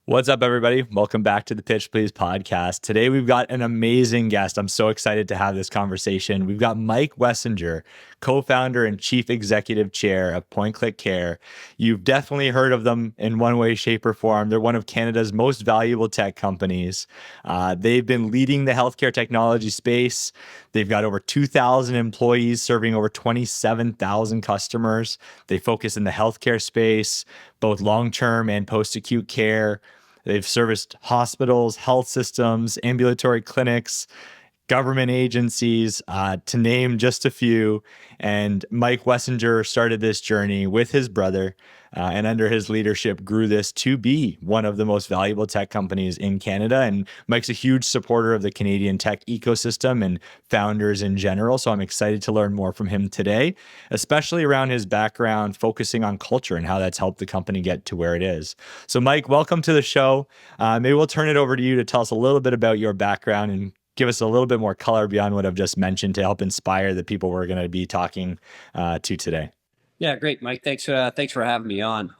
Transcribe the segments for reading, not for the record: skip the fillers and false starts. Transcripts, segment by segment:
What's up, everybody? Welcome back to the Pitch Please podcast. Today, we've got an amazing guest. I'm so excited to have this conversation. We've got Mike Wessinger, co-founder and chief executive chair of PointClickCare. You've definitely heard of them in one way, shape, or form. They're one of Canada's most valuable tech companies. They've been leading the healthcare technology space. They've got over 2,000 employees serving over 27,000 customers. They focus in the healthcare space, both long-term and post-acute care. They've serviced hospitals, health systems, ambulatory clinics, government agencies, to name just a few. And Mike Wessinger started this journey with his brother, and under his leadership grew this to be one of the most valuable tech companies in Canada. And Mike's a huge supporter of the Canadian tech ecosystem and founders in general. So I'm excited to learn more from him today, especially around his background, focusing on culture and how that's helped the company get to where it is. So Mike, welcome to the show. Maybe we'll turn it over to you to tell us a little bit about your background and give us a little bit more color beyond what I've just mentioned to help inspire the people we're going to be talking to today. Yeah, great, Mike. Thanks for having me on.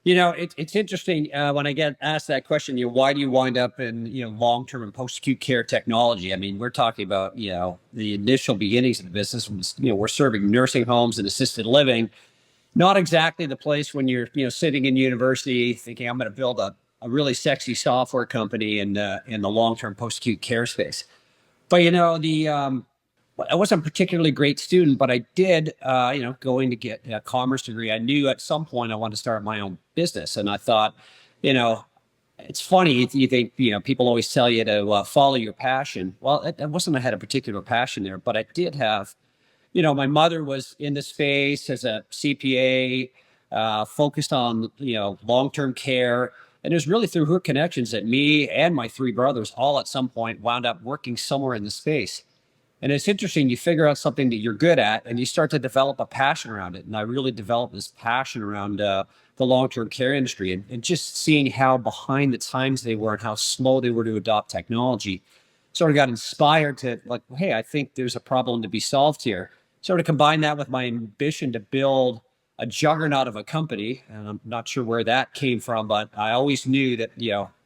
It's interesting when I get asked that question. Why do you wind up in long-term and post-acute care technology? I mean, we're talking about the initial beginnings of the business. We're serving nursing homes and assisted living. Not exactly the place when you're sitting in university thinking I'm going to build a really sexy software company in the long-term post-acute care space. But I wasn't a particularly great student, but I did, going to get a commerce degree. I knew at some point I wanted to start my own business. And I thought, it's funny, you think, people always tell you to follow your passion. Well, I had a particular passion there, but I did have, my mother was in the space as a CPA, focused on, long-term care. And it was really through her connections that me and my three brothers all at some point wound up working somewhere in the space. And it's interesting, you figure out something that you're good at and you start to develop a passion around it. And I really developed this passion around the long-term care industry and just seeing how behind the times they were and how slow they were to adopt technology. Sort of got inspired to hey, I think there's a problem to be solved here. Sort of combine that with my ambition to build a juggernaut of a company. And I'm not sure where that came from, but I always knew that,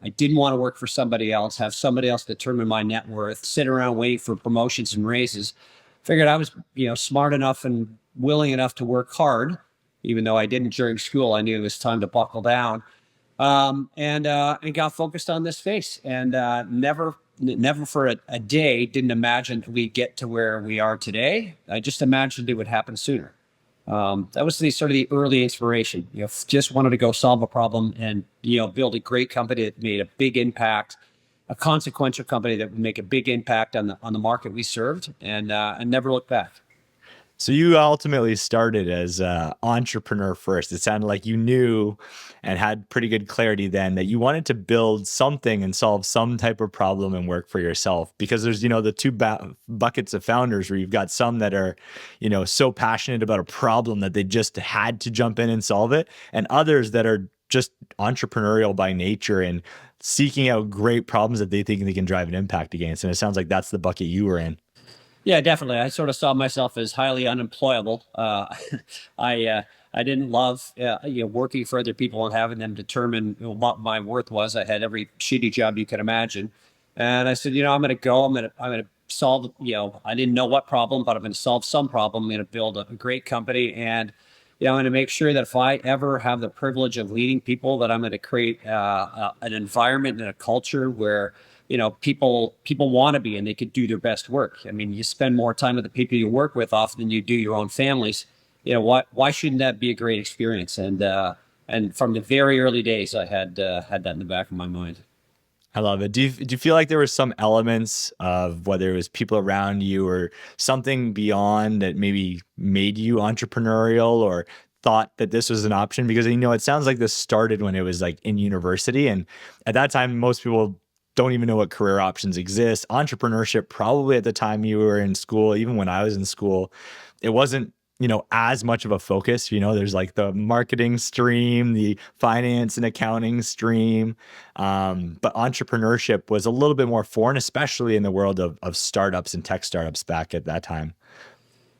I didn't want to work for somebody else, have somebody else determine my net worth, sit around waiting for promotions and raises. Figured I was, smart enough and willing enough to work hard, even though I didn't during school. I knew it was time to buckle down, and got focused on this space and never for a day didn't imagine we'd get to where we are today. I just imagined it would happen sooner. That was the early inspiration. Just wanted to go solve a problem and build a great company that made a big impact, a consequential company that would make a big impact on the market we served, and never look back. So you ultimately started as an entrepreneur first. It sounded like you knew and had pretty good clarity then that you wanted to build something and solve some type of problem and work for yourself. Because there's, the two buckets of founders where you've got some that are, so passionate about a problem that they just had to jump in and solve it, and others that are just entrepreneurial by nature and seeking out great problems that they think they can drive an impact against. And it sounds like that's the bucket you were in. Yeah, definitely. I sort of saw myself as highly unemployable. I didn't love working for other people and having them determine what my worth was. I had every shitty job you could imagine, and I said, I'm going to go. I'm going to solve. I didn't know what problem, but I'm going to solve some problem. I'm going to build a great company, and I'm going to make sure that if I ever have the privilege of leading people, that I'm going to create an environment and a culture where people want to be and they could do their best work. I mean, you spend more time with the people you work with often than you do your own families. Why shouldn't that be a great experience? And from the very early days, I had that in the back of my mind. I love it. Do you feel like there were some elements of whether it was people around you or something beyond that maybe made you entrepreneurial or thought that this was an option? Because, it sounds like this started when it was like in university. And at that time, most people don't even know what career options exist. Entrepreneurship, probably at the time you were in school, even when I was in school, it wasn't, as much of a focus. There's like the marketing stream, the finance and accounting stream. But entrepreneurship was a little bit more foreign, especially in the world of startups and tech startups back at that time.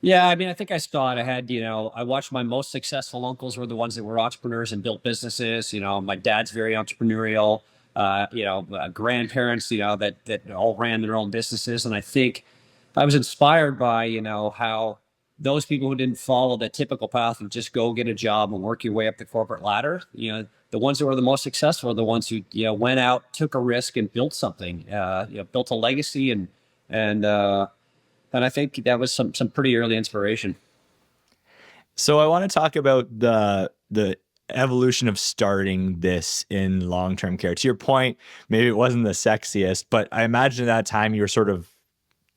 Yeah, I mean, I think I saw it. I had, I watched my most successful uncles were the ones that were entrepreneurs and built businesses. My dad's very entrepreneurial. Grandparents, that all ran their own businesses, and I think I was inspired by, how those people who didn't follow the typical path and just go get a job and work your way up the corporate ladder. The ones that were the most successful are the ones who, went out, took a risk, and built something. Built a legacy, and uh, and I think that was some pretty early inspiration. So I want to talk about the evolution of starting this in long-term care. To your point, maybe it wasn't the sexiest, but I imagine at that time you were sort of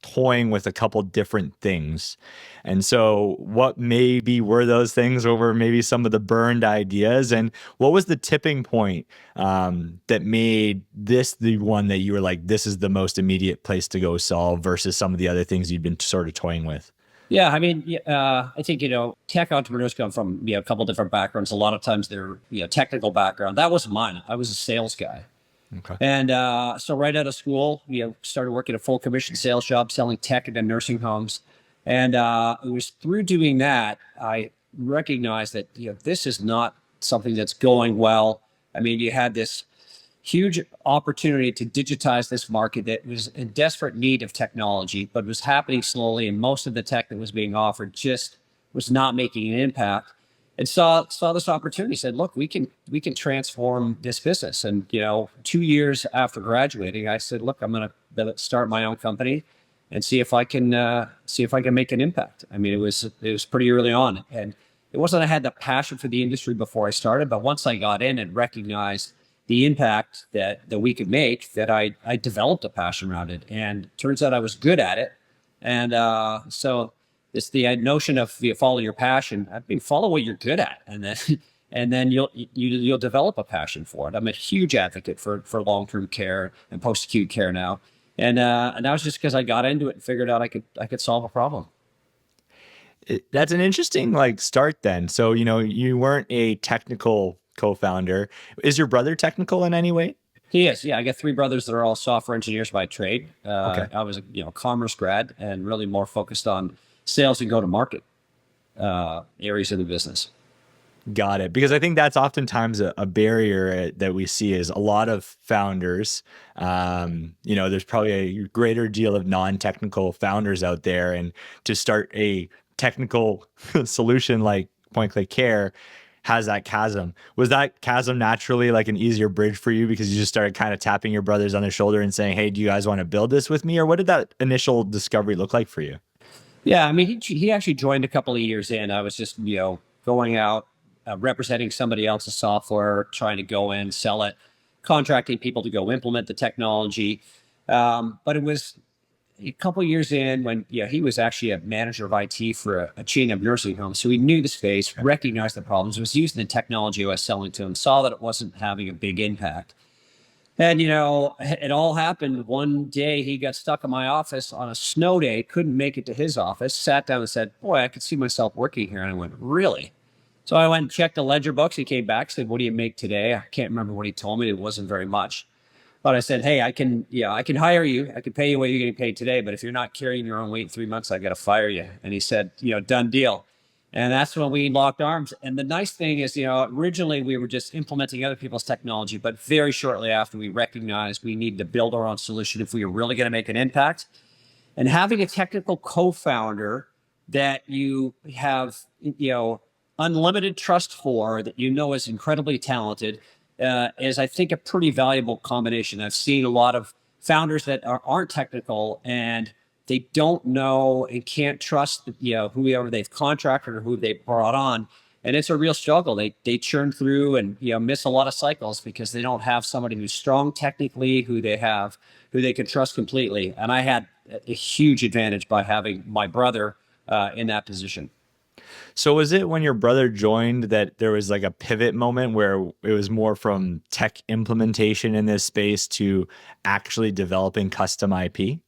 toying with a couple different things. And so what maybe were those things over maybe some of the burned ideas? And what was the tipping point that made this the one that you were like, this is the most immediate place to go solve versus some of the other things you'd been sort of toying with? Yeah, I mean, I think tech entrepreneurs come from a couple different backgrounds. A lot of times they're technical background. That wasn't mine. I was a sales guy, Okay. and so right out of school, started working a full commission sales job, selling tech into nursing homes, and it was through doing that I recognized that this is not something that's going well. I mean, you had this huge opportunity to digitize this market that was in desperate need of technology, but was happening slowly. And most of the tech that was being offered just was not making an impact. And saw this opportunity, said, look, we can transform this business. And 2 years after graduating, I said, look, I'm going to start my own company and see if I can make an impact. I mean, it was pretty early on, and it wasn't I had the passion for the industry before I started, but once I got in and recognized the impact that we could make, that I developed a passion around it, and turns out I was good at it. And so it's the notion of follow your passion. I mean, follow what you're good at, and then and then you'll develop a passion for it. I'm a huge advocate for long term care and post acute care now, and that was just because I got into it and figured out I could solve a problem. That's an interesting like start then. So, you weren't a technical co-founder. Is your brother technical in any way? He is, yeah. I got three brothers that are all software engineers by trade. Okay. I was a commerce grad and really more focused on sales and go to market areas of the business. Got it. Because I think that's oftentimes a barrier that we see is a lot of founders. There's probably a greater deal of non-technical founders out there, and to start a technical solution like PointClickCare has that chasm. Was that chasm naturally like an easier bridge for you because you just started kind of tapping your brothers on the shoulder and saying, "Hey, do you guys want to build this with me?" Or what did that initial discovery look like for you? Yeah, I mean, he actually joined a couple of years in. I was just going out representing somebody else's software, trying to go in, sell it, contracting people to go implement the technology. But it was a couple of years in when he was actually a manager of IT for a chain of nursing homes. So he knew the space, recognized the problems, was using the technology I was selling to him, saw that it wasn't having a big impact. And it all happened one day. He got stuck in my office on a snow day, couldn't make it to his office, sat down and said, "Boy, I could see myself working here." And I went, "Really?" So I went and checked the ledger books. He came back, said, "What do you make today?" I can't remember what he told me. It wasn't very much. But I said, "Hey, I can hire you. I can pay you what you're getting paid today. But if you're not carrying your own weight in 3 months, I got to fire you." And he said, "Done deal." And that's when we locked arms. And the nice thing is, originally we were just implementing other people's technology, but very shortly after we recognized we needed to build our own solution if we were really going to make an impact. And having a technical co-founder that you have, unlimited trust for, that is incredibly talented, is I think a pretty valuable combination. I've seen a lot of founders that aren't technical and they don't know and can't trust whoever they've contracted or who they brought on, and it's a real struggle. They churn through and miss a lot of cycles because they don't have somebody who's strong technically, who they can trust completely. And I had a huge advantage by having my brother in that position. So was it when your brother joined that there was like a pivot moment where it was more from tech implementation in this space to actually developing custom IP?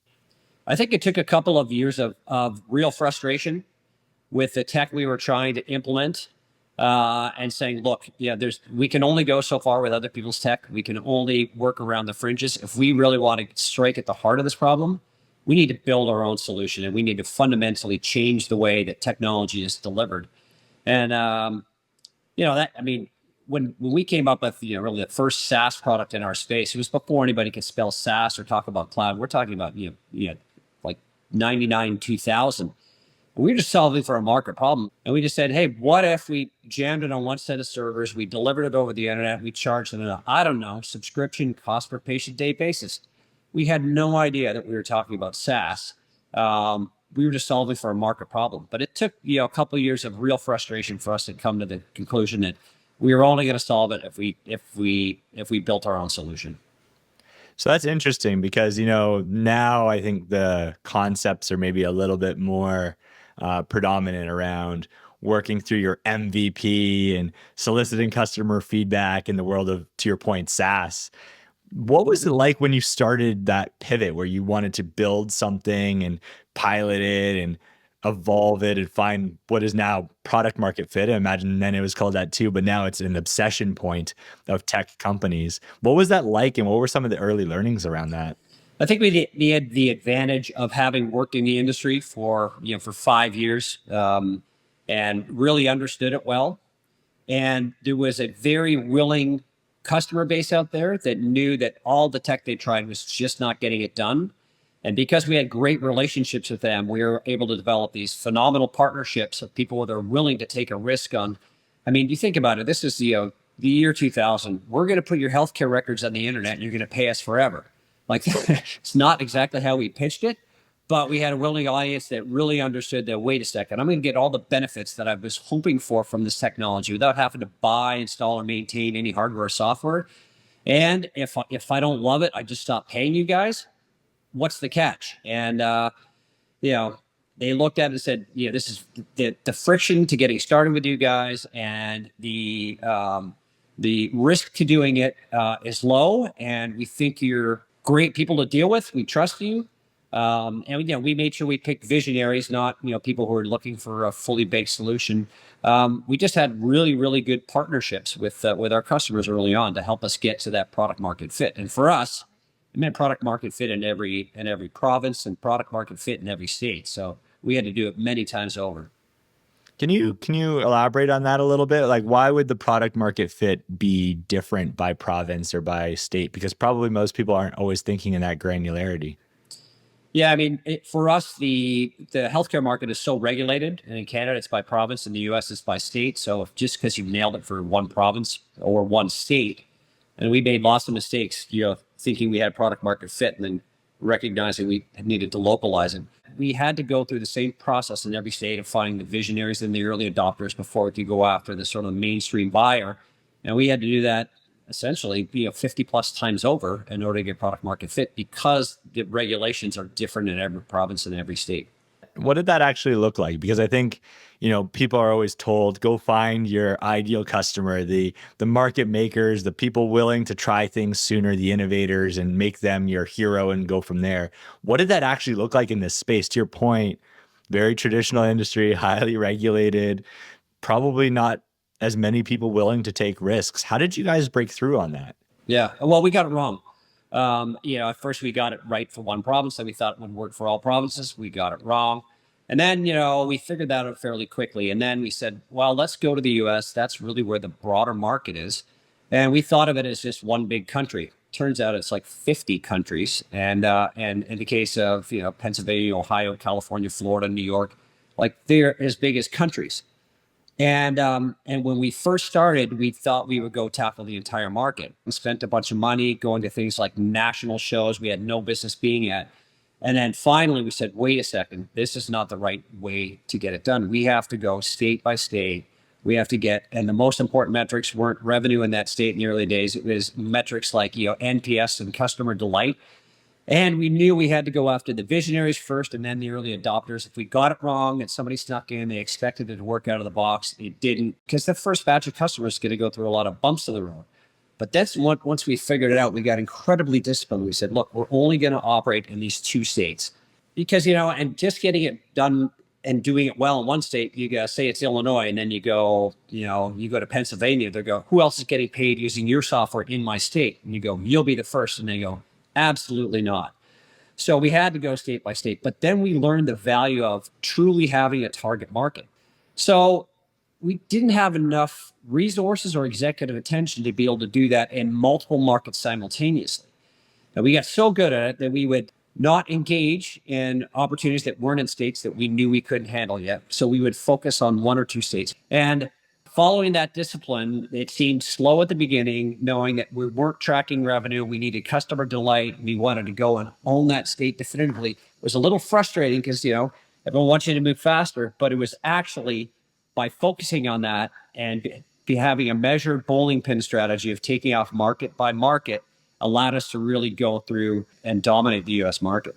I think it took a couple of years of real frustration with the tech we were trying to implement, and saying, look, we can only go so far with other people's tech. We can only work around the fringes. If we really want to strike at the heart of this problem, we need to build our own solution, and we need to fundamentally change the way that technology is delivered. And that, I mean, when we came up with really the first SaaS product in our space, it was before anybody could spell SaaS or talk about cloud. We're talking about like 99 2000. We were just solving for a market problem, and we just said, hey, what if we jammed it on one set of servers, we delivered it over the internet, we charged them a, I don't know, subscription cost per patient day basis. We had no idea that we were talking about SaaS. We were just solving for a market problem. But it took a couple of years of real frustration for us to come to the conclusion that we were only going to solve it if we built our own solution. So that's interesting because, now I think the concepts are maybe a little bit more predominant around working through your MVP and soliciting customer feedback in the world of, to your point, SaaS. What was it like when you started that pivot where you wanted to build something and pilot it and evolve it and find what is now product market fit? I imagine then it was called that too, but now it's an obsession point of tech companies. What was that like, and what were some of the early learnings around that? I think we had the advantage of having worked in the industry for 5 years, and really understood it well. And there was a very willing customer base out there that knew that all the tech they tried was just not getting it done. And because we had great relationships with them, we were able to develop these phenomenal partnerships of people that are willing to take a risk on. I mean, you think about it, this is the year 2000. We're going to put your healthcare records on the internet and you're going to pay us forever. Like, it's not exactly how we pitched it, but we had a willing audience that really understood that, wait a second, I'm going to get all the benefits that I was hoping for from this technology without having to buy, install, or maintain any hardware or software. And if I don't love it, I just stop paying you guys. What's the catch? And, they looked at it and said, this is the friction to getting started with you guys, and the risk to doing it is low, and we think you're great people to deal with. We trust you. And we made sure we picked visionaries, not people who are looking for a fully baked solution. We just had really, really good partnerships with our customers early on to help us get to that product market fit. And for us, it meant product market fit in every province and product market fit in every state. So we had to do it many times over. Can you elaborate on that a little bit? Like, why would the product market fit be different by province or by state? Because probably most people aren't always thinking in that granularity. Yeah, I mean, for us, the healthcare market is so regulated, and in Canada, it's by province. In the U.S., it's by state. So if just because you've nailed it for one province or one state, and we made lots of mistakes, thinking we had product market fit, and then recognizing we needed to localize it. We had to go through the same process in every state of finding the visionaries and the early adopters before we could go after the sort of mainstream buyer. And we had to do that essentially 50 plus times over in order to get product market fit, because the regulations are different in every province and every state. What did that actually look like? Because I think, people are always told, go find your ideal customer, the market makers, the people willing to try things sooner, the innovators, and make them your hero and go from there. What did that actually look like in this space? To your point, very traditional industry, highly regulated, probably not as many people willing to take risks. How did you guys break through on that? Yeah, well, we got it wrong. At first we got it right for one province, and we thought it would work for all provinces. We got it wrong. And then, we figured that out fairly quickly. And then we said, well, let's go to the US. That's really where the broader market is. And we thought of it as just one big country. Turns out it's like 50 countries. And in the case of, Pennsylvania, Ohio, California, Florida, New York, like, they're as big as countries. And when we first started, we thought we would go tackle the entire market. We spent a bunch of money going to things like national shows we had no business being at. And then finally we said, wait a second, this is not the right way to get it done. We have to go state by state. We have to and the most important metrics weren't revenue in that state in the early days. It was metrics like, NPS and customer delight. And we knew we had to go after the visionaries first and then the early adopters. If we got it wrong and somebody snuck in, they expected it to work out of the box. It didn't, because the first batch of customers is going to go through a lot of bumps in the road. But that's once we figured it out, we got incredibly disciplined. We said, look, we're only going to operate in these two states. Because, and just getting it done and doing it well in one state, you gotta say it's Illinois, and then you go to Pennsylvania, they go, who else is getting paid using your software in my state? And you go, you'll be the first. And they go, absolutely not. So we had to go state by state, but then we learned the value of truly having a target market. So we didn't have enough resources or executive attention to be able to do that in multiple markets simultaneously. And we got so good at it that we would not engage in opportunities that weren't in states that we knew we couldn't handle yet. So we would focus on one or two states. And following that discipline, it seemed slow at the beginning, knowing that we weren't tracking revenue. We needed customer delight. We wanted to go and own that state definitively. It was a little frustrating because, everyone wants you to move faster, but it was actually by focusing on that and be having a measured bowling pin strategy of taking off market by market allowed us to really go through and dominate the US market.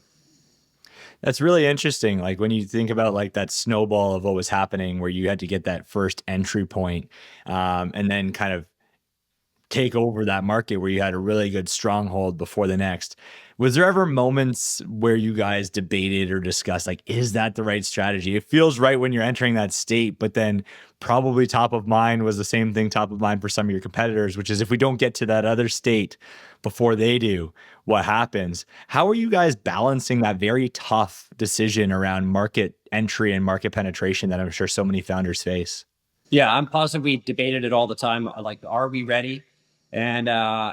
That's really interesting. Like when you think about like that snowball of what was happening, where you had to get that first entry point, and then kind of take over that market where you had a really good stronghold before the next. Was there ever moments where you guys debated or discussed, like, is that the right strategy? It feels right when you're entering that state, but then probably top of mind was the same thing top of mind for some of your competitors, which is if we don't get to that other state before they do, what happens? How are you guys balancing that very tough decision around market entry and market penetration that I'm sure so many founders face? Yeah, I'm positive we debated it all the time. Like, are we ready? And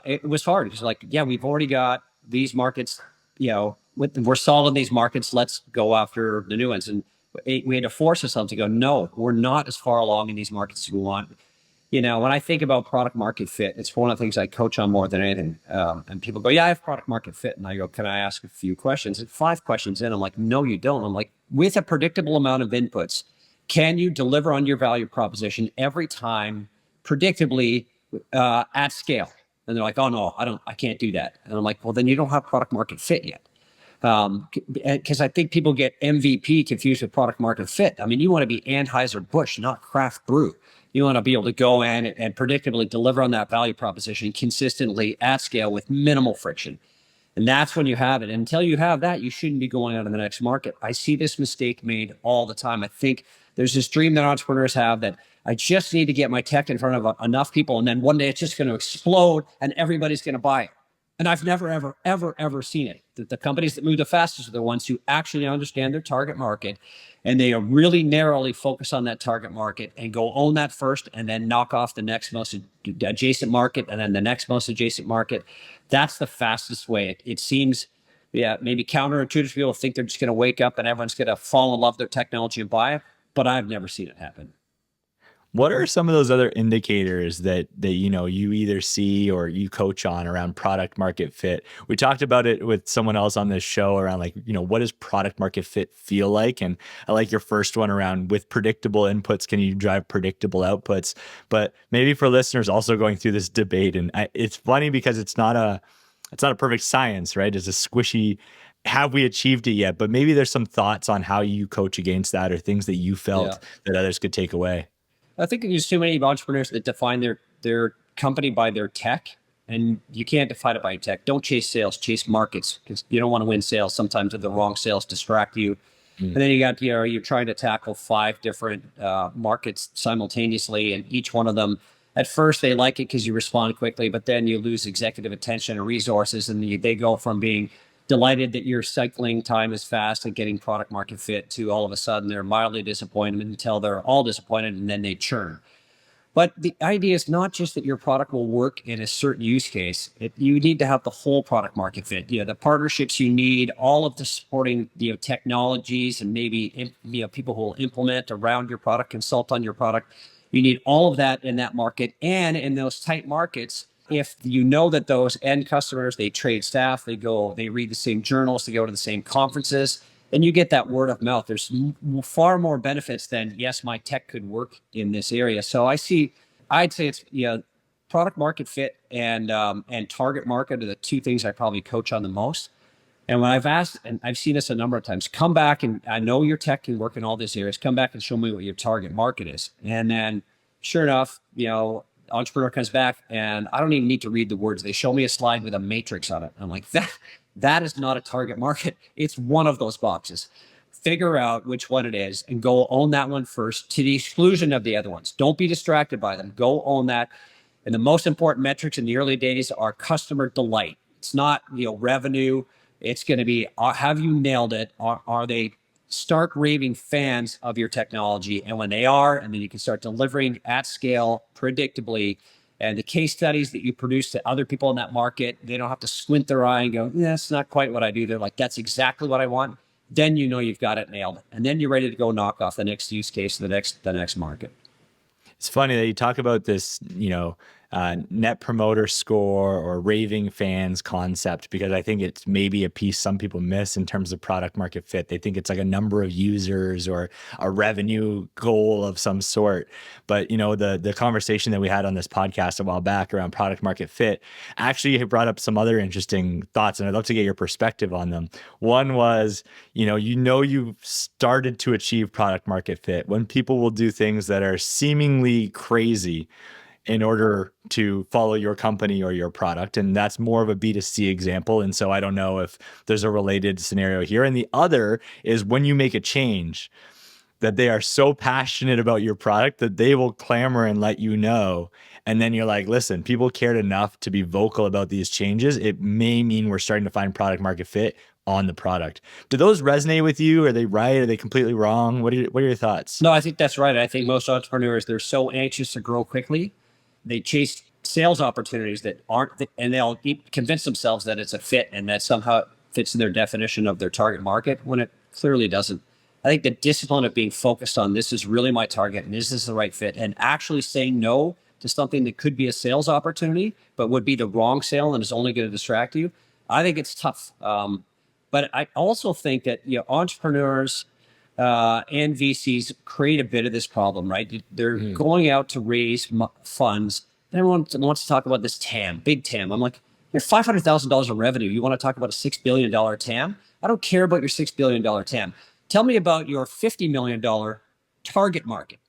it was hard. It's like, yeah, we've already got these markets, we're solid in these markets. Let's go after the new ones. And we had to force ourselves to go, no, we're not as far along in these markets as we want. When I think about product market fit, it's one of the things I coach on more than anything. And people go, yeah, I have product market fit. And I go, can I ask a few questions? And 5 questions in, I'm like, no, you don't. I'm like, with a predictable amount of inputs, can you deliver on your value proposition every time predictably at scale? And they're like, oh no, I can't do that. And I'm like, well, then you don't have product market fit yet. Because I think people get MVP confused with product market fit. I mean, you want to be Anheuser-Busch, not craft brew. You want to be able to go in and predictably deliver on that value proposition consistently at scale with minimal friction. And that's when you have it. And until you have that, you shouldn't be going out in the next market. I see this mistake made all the time. I think there's this dream that entrepreneurs have that I just need to get my tech in front of enough people, and then one day it's just going to explode and everybody's going to buy it. And I've never, ever, ever, ever seen it. The companies that move the fastest are the ones who actually understand their target market, and they are really narrowly focused on that target market and go own that first and then knock off the next most adjacent market and then the next most adjacent market. That's the fastest way. It seems, yeah, maybe counterintuitive. People think they're just going to wake up and everyone's going to fall in love with their technology and buy it, but I've never seen it happen. What are some of those other indicators that you either see or you coach on around product market fit? We talked about it with someone else on this show around like, what does product market fit feel like? And I like your first one around with predictable inputs, can you drive predictable outputs? But maybe for listeners also going through this debate, and it's funny because it's not a perfect science, right? It's a squishy, have we achieved it yet? But maybe there's some thoughts on how you coach against that or things that you felt that others could take away. I think there's too many entrepreneurs that define their company by their tech, and you can't define it by your tech. Don't chase sales, chase markets, because you don't want to win sales. Sometimes the wrong sales distract you. And then you're trying to tackle 5 different markets simultaneously, and each one of them, at first they like it because you respond quickly, but then you lose executive attention and resources, and they go from being delighted that your cycling time is fast and getting product market fit to all of a sudden they're mildly disappointed until they're all disappointed and then they churn. But the idea is not just that your product will work in a certain use case. You need to have the whole product market fit. The partnerships you need, all of the supporting technologies, and maybe people who will implement around your product, consult on your product. You need all of that in that market, and in those tight markets. If you know that those end customers, they trade staff, they read the same journals, they go to the same conferences, and you get that word of mouth. There's far more benefits than, yes, my tech could work in this area. So I'd say it's, product market fit and target market are the 2 things I probably coach on the most. And when I've asked, and I've seen this a number of times, come back, and I know your tech can work in all these areas, come back and show me what your target market is. And then sure enough, entrepreneur comes back and I don't even need to read the words. They show me a slide with a matrix on it. I'm like, that is not a target market. It's one of those boxes. Figure out which one it is and go own that one first to the exclusion of the other ones. Don't be distracted by them. Go own that. And the most important metrics in the early days are customer delight. It's not, revenue. It's going to be, have you nailed it? Are they stark raving fans of your technology? And when they are, and then you can start delivering at scale, predictably. And the case studies that you produce to other people in that market, they don't have to squint their eye and go, yeah, that's not quite what I do. They're like, that's exactly what I want. Then you know you've got it nailed. And then you're ready to go knock off the next use case, the next market. It's funny that you talk about this, net promoter score or raving fans concept, because I think it's maybe a piece some people miss in terms of product market fit. They think it's like a number of users or a revenue goal of some sort. But the conversation that we had on this podcast a while back around product market fit actually brought up some other interesting thoughts, and I'd love to get your perspective on them. One was, you've started to achieve product market fit when people will do things that are seemingly crazy in order to follow your company or your product. And that's more of a B2C example. And so I don't know if there's a related scenario here. And the other is when you make a change that they are so passionate about your product that they will clamor and let you know. And then you're like, listen, people cared enough to be vocal about these changes. It may mean we're starting to find product market fit on the product. Do those resonate with you? Are they right? Are they completely wrong? What are your thoughts? No, I think that's right. I think most entrepreneurs, they're so anxious to grow quickly. They chase sales opportunities that aren't, and they'll convince themselves that it's a fit and that somehow it fits in their definition of their target market when it clearly doesn't. I think the discipline of being focused on this is really my target and is this the right fit, and actually saying no to something that could be a sales opportunity, but would be the wrong sale and is only going to distract you. I think it's tough. But I also think that entrepreneurs and VCs create a bit of this problem, right? They're going out to raise funds. Everyone wants to talk about this TAM, big TAM. I'm like, you're $500,000 of revenue. You want to talk about a $6 billion TAM? I don't care about your $6 billion TAM. Tell me about your $50 million target market.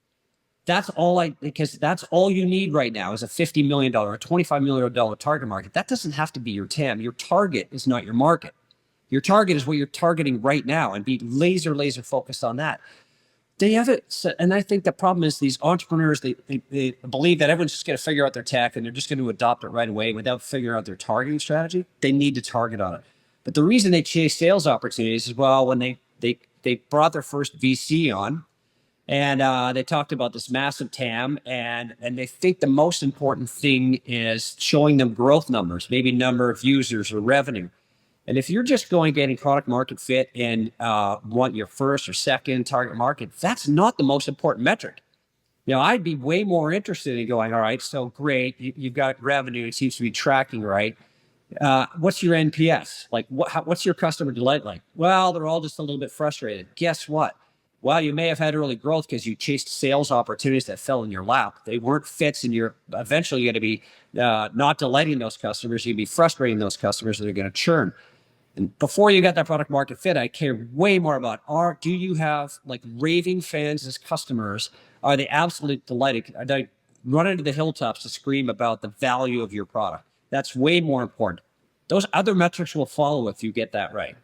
Because that's all you need right now is a $50 million or $25 million target market. That doesn't have to be your TAM. Your target is not your market. Your target is what you're targeting right now, and be laser focused on that. They have it. And I think the problem is these entrepreneurs, they believe that everyone's just going to figure out their tech and they're just going to adopt it right away without figuring out their targeting strategy. They need to target on it. But the reason they chase sales opportunities is, well, when they brought their first VC on, and they talked about this massive TAM, and they think the most important thing is showing them growth numbers, maybe number of users or revenue. And if you're just getting product market fit and want your first or second target market, that's not the most important metric. I'd be way more interested in going, all right, so great, you've got revenue, it seems to be tracking right. What's your NPS? Like, what's your customer delight like? Well, they're all just a little bit frustrated. Guess what? Well, you may have had early growth because you chased sales opportunities that fell in your lap. They weren't fits, and you're eventually going to be not delighting those customers. You'll be frustrating those customers that are going to churn. And before you got that product market fit, I care way more about, do you have like raving fans as customers? Are they absolutely delighted? Are they running to the hilltops to scream about the value of your product? That's way more important. Those other metrics will follow if you get that right.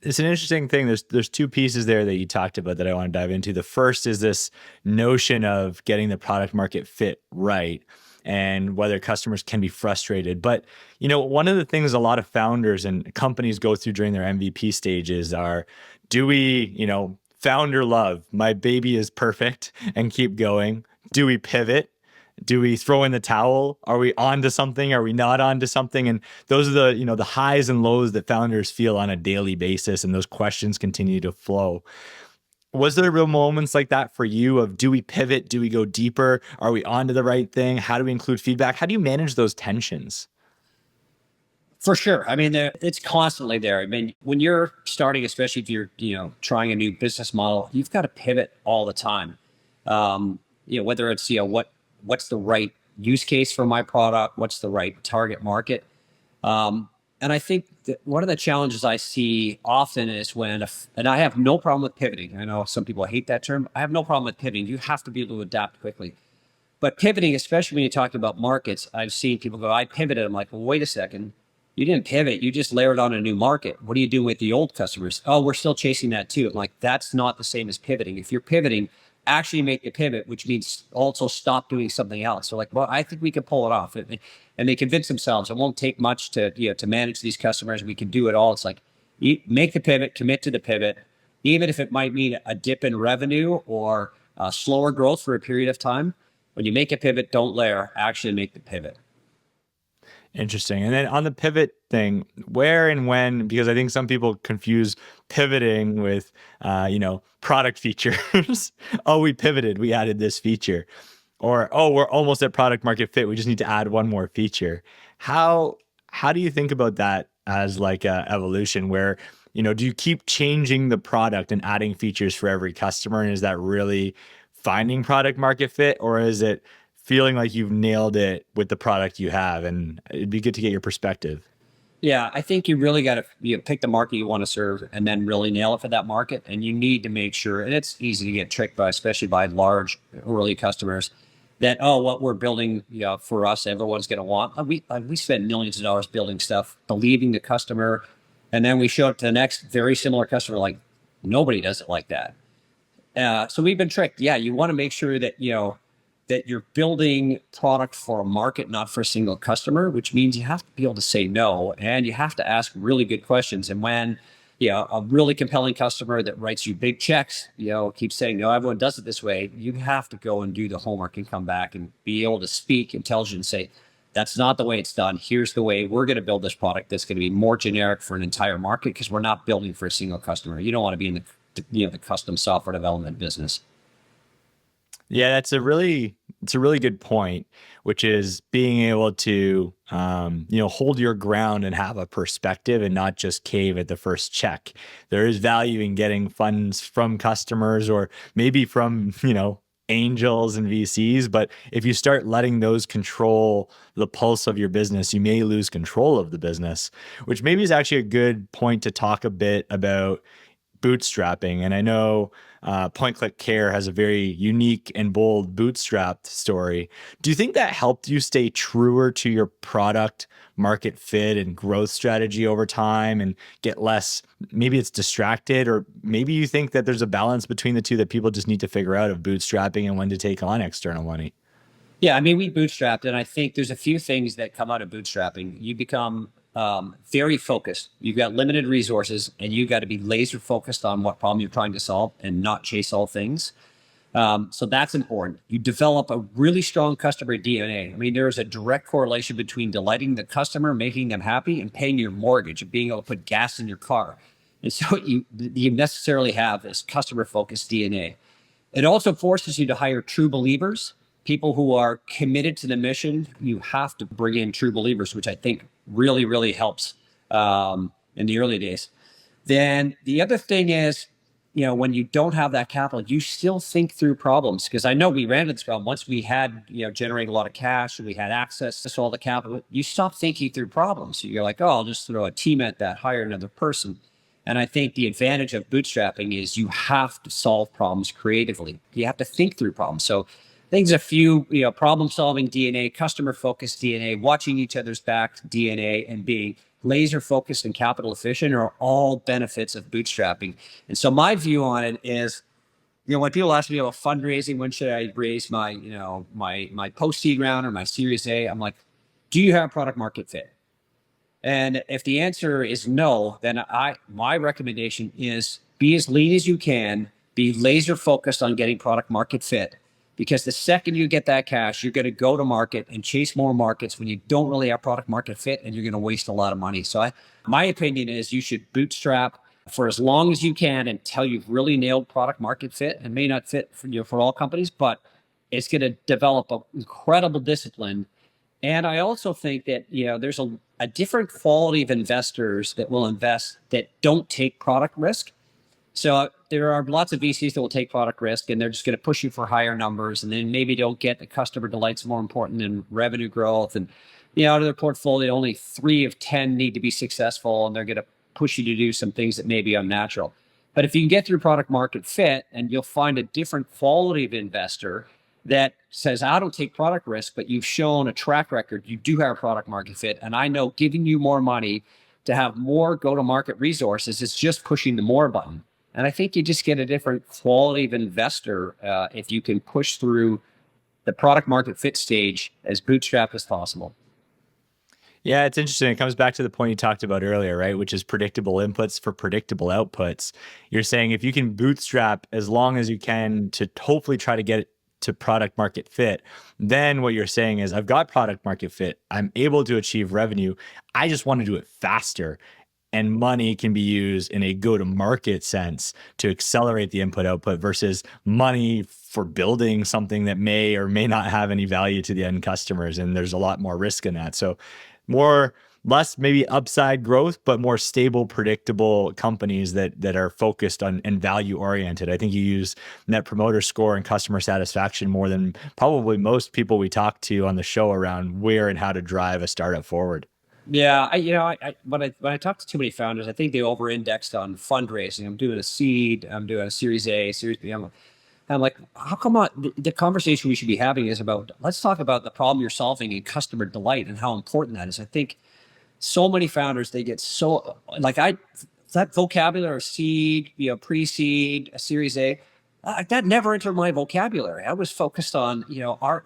It's an interesting thing. There's two pieces there that you talked about that I want to dive into. The first is this notion of getting the product market fit right, and whether customers can be frustrated. But, one of the things a lot of founders and companies go through during their MVP stages are, do we, founder love, my baby is perfect, and keep going? Do we pivot? Do we throw in the towel? Are we on to something? Are we not on to something? And those are the highs and lows that founders feel on a daily basis. And those questions continue to flow. Was there real moments like that for you of, do we pivot? Do we go deeper? Are we on to the right thing? How do we include feedback? How do you manage those tensions? For sure. I mean, it's constantly there. I mean, when you're starting, especially if you're, trying a new business model, you've got to pivot all the time. Whether it's, what's the right use case for my product? What's the right target market? And I think that one of the challenges I see often is when, and I have no problem with pivoting. I know some people hate that term. I have no problem with pivoting. You have to be able to adapt quickly. But pivoting, especially when you talk about markets, I've seen people go, I pivoted. I'm like, well, wait a second. You didn't pivot. You just layered on a new market. What do you do with the old customers? Oh, we're still chasing that too. I'm like, that's not the same as pivoting. If you're pivoting, actually make the pivot, which means also stop doing something else. So like, well, I think we can pull it off. And they convince themselves it won't take much to, to manage these customers. We can do it all. It's like, make the pivot, commit to the pivot, even if it might mean a dip in revenue or slower growth for a period of time. When you make a pivot, don't layer, actually make the pivot. Interesting. And then on the pivot thing, where and when, because I think some people confuse pivoting with, product features. Oh, we pivoted, we added this feature. Or, oh, we're almost at product market fit, we just need to add one more feature. How do you think about that as like a evolution where, do you keep changing the product and adding features for every customer? And is that really finding product market fit, or is it feeling like you've nailed it with the product you have? And it'd be good to get your perspective. Yeah, I think you really got to pick the market you want to serve and then really nail it for that market. And you need to make sure, and it's easy to get tricked by, especially by large early customers, that, oh, what we're building, for us, everyone's going to want. We spend millions of dollars building stuff, believing the customer, and then we show up to the next very similar customer like nobody does it like that. So we've been tricked. Yeah, you want to make sure that that you're building product for a market, not for a single customer, which means you have to be able to say no, and you have to ask really good questions. And when a really compelling customer that writes you big checks, keeps saying, no, everyone does it this way, you have to go and do the homework and come back and be able to speak intelligently and say, that's not the way it's done. Here's the way we're going to build this product that's going to be more generic for an entire market, because we're not building for a single customer. You don't want to be in the custom software development business. Yeah, it's a really good point, which is being able to hold your ground and have a perspective and not just cave at the first check. There is value in getting funds from customers or maybe from angels and VCs, but if you start letting those control the pulse of your business, you may lose control of the business, which maybe is actually a good point to talk a bit about bootstrapping. And I know PointClickCare has a very unique and bold bootstrapped story. Do you think that helped you stay truer to your product market fit and growth strategy over time and get less, maybe it's distracted, or maybe you think that there's a balance between the two that people just need to figure out, of bootstrapping and when to take on external money? Yeah, I mean, we bootstrapped, and I think there's a few things that come out of bootstrapping. You become very focused. You've got limited resources, and you got to be laser focused on what problem you're trying to solve and not chase all things. So that's important. You develop a really strong customer DNA. I mean, there is a direct correlation between delighting the customer, making them happy, and paying your mortgage and being able to put gas in your car. And so you necessarily have this customer focused DNA. It also forces you to hire true believers, people who are committed to the mission. You have to bring in true believers, which I think really, really helps in the early days. Then the other thing is, when you don't have that capital, you still think through problems. Because I know we ran into this problem. Once we had, generating a lot of cash and we had access to all the capital, you stop thinking through problems. You're like, oh, I'll just throw a team at that, hire another person. And I think the advantage of bootstrapping is you have to solve problems creatively. You have to think through problems. So I think there's a few, problem-solving DNA, customer-focused DNA, watching each other's back DNA, and being laser-focused and capital efficient are all benefits of bootstrapping. And so my view on it is, when people ask me about fundraising, when should I raise my, my post-seed round or my Series A, I'm like, do you have product market fit? And if the answer is no, then my recommendation is be as lean as you can, be laser focused on getting product market fit. Because the second you get that cash, you're going to go to market and chase more markets when you don't really have product market fit, and you're going to waste a lot of money. So my opinion is you should bootstrap for as long as you can until you've really nailed product market fit. It may not fit for all companies, but it's going to develop an incredible discipline. And I also think that, there's a different quality of investors that will invest that don't take product risk. So there are lots of VCs that will take product risk, and they're just going to push you for higher numbers, and then maybe don't get the customer delight's more important than revenue growth. And, out of their portfolio, only 3 of 10 need to be successful, and they're going to push you to do some things that may be unnatural. But if you can get through product market fit, and you'll find a different quality of investor that says, I don't take product risk, but you've shown a track record, you do have product market fit, and I know giving you more money to have more go-to-market resources is just pushing the more button. And I think you just get a different quality of investor if you can push through the product market fit stage as bootstrap as possible. Yeah, it's interesting. It comes back to the point you talked about earlier, right? Which is predictable inputs for predictable outputs. You're saying if you can bootstrap as long as you can to hopefully try to get it to product market fit, then what you're saying is, I've got product market fit. I'm able to achieve revenue. I just want to do it faster. And money can be used in a go to market sense to accelerate the input output versus money for building something that may or may not have any value to the end customers. And there's a lot more risk in that. So more less maybe upside growth, but more stable, predictable companies that are focused on and value oriented. I think you use net promoter score and customer satisfaction more than probably most people we talk to on the show around where and how to drive a startup forward. Yeah, when I talk to too many founders, I think they over-indexed on fundraising. I'm doing a seed, I'm doing a Series A, Series B. I'm like, how come the conversation we should be having is about, let's talk about the problem you're solving in customer delight and how important that is. I think so many founders, they get so like that vocabulary, seed, pre-seed, a Series A, that never entered my vocabulary. I was focused on, our,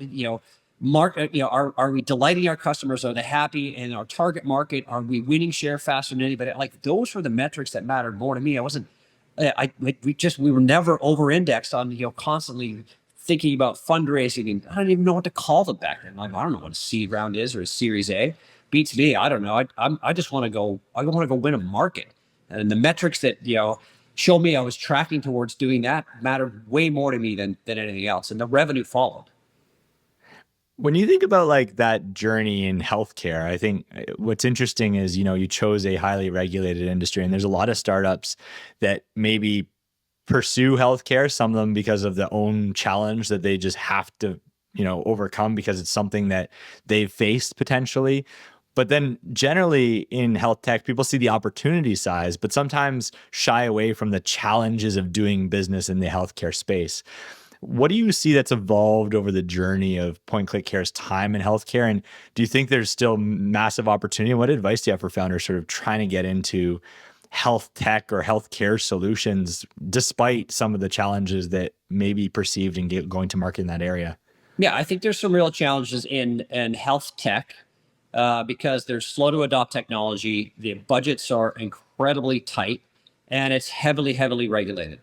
market, are we delighting our customers? Are they happy in our target market? Are we winning share faster than anybody? Like those were the metrics that mattered more to me. I wasn't, we were never over-indexed on, constantly thinking about fundraising, and I don't even know what to call them back then. Like, I don't know what a seed round is or a Series A. Beats me. I don't know. I just want to go. I want to go win a market, and the metrics that show me I was tracking towards doing that mattered way more to me than anything else, and the revenue followed. When you think about like that journey in healthcare, I think what's interesting is, you chose a highly regulated industry and there's a lot of startups that maybe pursue healthcare, some of them because of their own challenge that they just have to, overcome because it's something that they've faced potentially. But then generally in health tech, people see the opportunity size, but sometimes shy away from the challenges of doing business in the healthcare space. What do you see that's evolved over the journey of PointClickCare's time in healthcare? And do you think there's still massive opportunity? What advice do you have for founders sort of trying to get into health tech or healthcare solutions, despite some of the challenges that may be perceived in going to market in that area? Yeah, I think there's some real challenges in health tech because they're slow to adopt technology. The budgets are incredibly tight, and it's heavily regulated.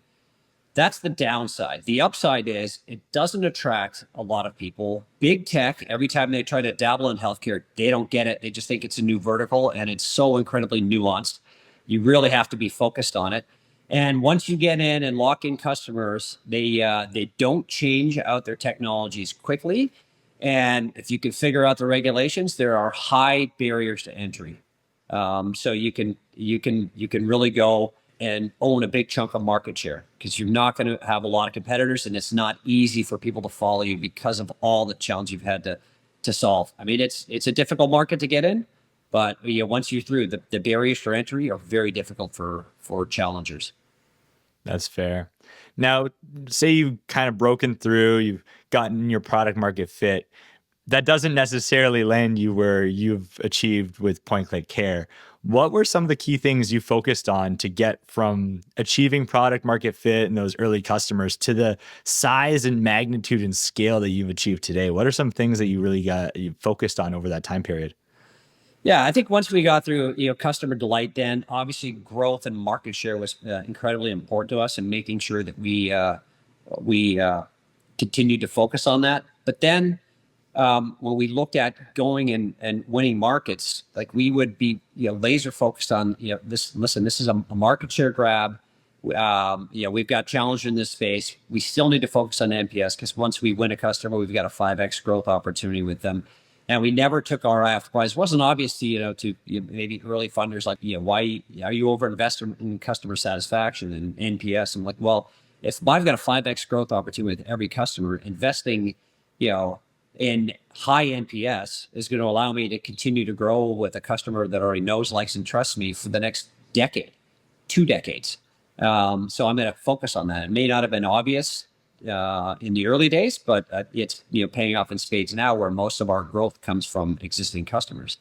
That's the downside. The upside is it doesn't attract a lot of people. Big tech, every time they try to dabble in healthcare, they don't get it. They just think it's a new vertical and it's so incredibly nuanced. You really have to be focused on it. And once you get in and lock in customers, they don't change out their technologies quickly. And if you can figure out the regulations, there are high barriers to entry. So you can really go and own a big chunk of market share because you're not going to have a lot of competitors, and it's not easy for people to follow you because of all the challenge you've had to solve. I mean, it's a difficult market to get in, but once you're through, the barriers for entry are very difficult for challengers. That's fair. Now, say you've kind of broken through, you've gotten your product market fit. That doesn't necessarily land you where you've achieved with PointClickCare. What were some of the key things you focused on to get from achieving product market fit and those early customers to the size and magnitude and scale that you've achieved today? What are some things that you focused on over that time period? Yeah, I think once we got through, customer delight, then obviously growth and market share was incredibly important to us, and making sure that we continued to focus on that. But then when we looked at going and winning markets, like we would be laser focused on this. Listen, this is a market share grab. We've got challenge in this space. We still need to focus on NPS because once we win a customer, we've got a 5x growth opportunity with them. And we never took our eye off the prize. It wasn't obvious to maybe early funders like, why are you over invested in customer satisfaction and NPS? I'm like, well, if I've got a 5x growth opportunity with every customer, investing, in high NPS is going to allow me to continue to grow with a customer that already knows, likes, and trusts me for the next decade, 2 decades. So I'm going to focus on that. It may not have been obvious in the early days, but it's paying off in spades now, where most of our growth comes from existing customers.